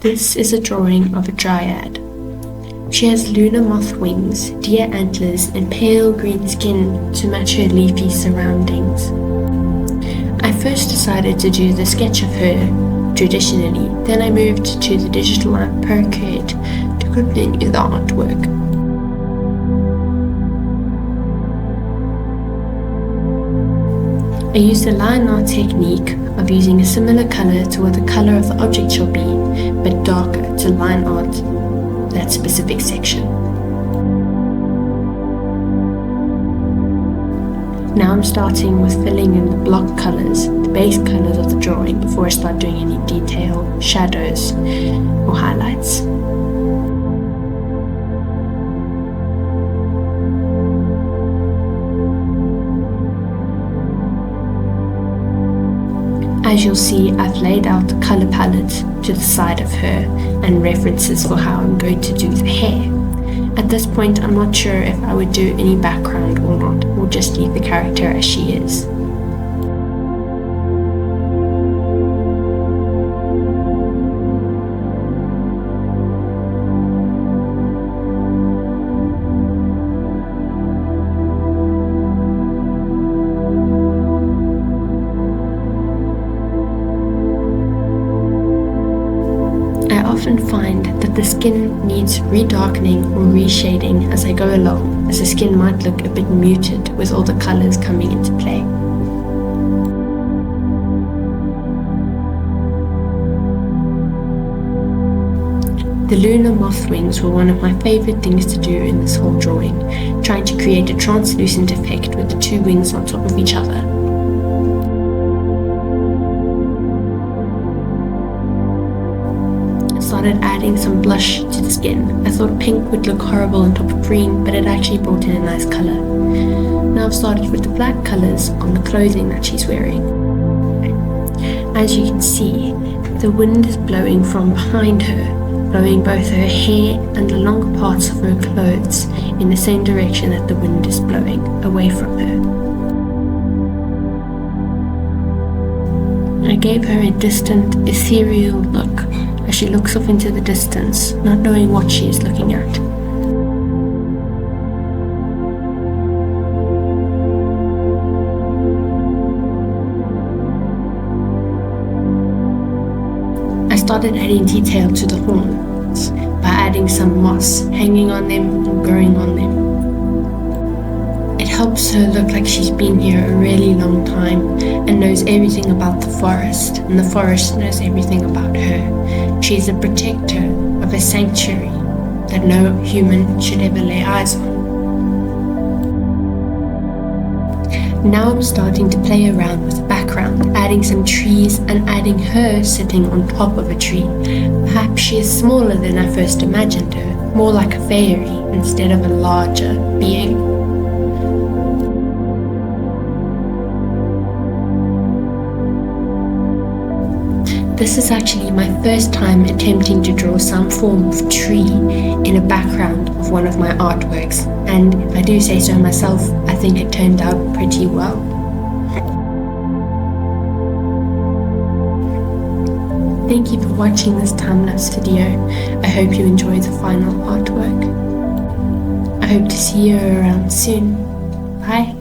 This is a drawing of a dryad. She has lunar moth wings, deer antlers, and pale green skin to match her leafy surroundings. I first decided to do the sketch of her traditionally, then I moved to the digital app Procreate to continue the artwork. I used the line art technique of using a similar color to what the color of the object shall be, but darker to line art that specific section. Now I'm starting with filling in the block colors, the base colors of the drawing, before I start doing any detail, shadows, or highlights. As you'll see, I've laid out the color palette to the side of her and references for how I'm going to do the hair. At this point, I'm not sure if I would do any background or not, or just leave the character as she is. I often find that the skin needs redarkening or reshading as I go along, as the skin might look a bit muted with all the colors coming into play. The lunar moth wings were one of my favorite things to do in this whole drawing, trying to create a translucent effect with the two wings on top of each other. Started adding some blush to the skin. I thought pink would look horrible on top of green, but it actually brought in a nice color. Now I've started with the black colors on the clothing that she's wearing. As you can see, the wind is blowing from behind her, blowing both her hair and the longer parts of her clothes in the same direction that the wind is blowing, away from her. I gave her a distant, ethereal look, as she looks off into the distance, not knowing what she is looking at. I started adding detail to the horns by adding some moss, hanging on them and growing on them. It helps her look like she's been here a really long time and knows everything about the forest, and the forest knows everything about her. She's a protector of a sanctuary that no human should ever lay eyes on. Now I'm starting to play around with the background, adding some trees and adding her sitting on top of a tree. Perhaps she is smaller than I first imagined her, more like a fairy instead of a larger being. This is actually my first time attempting to draw some form of tree in a background of one of my artworks, and if I do say so myself, I think it turned out pretty well. Thank you for watching this time-lapse video. I hope you enjoy the final artwork. I hope to see you around soon. Bye.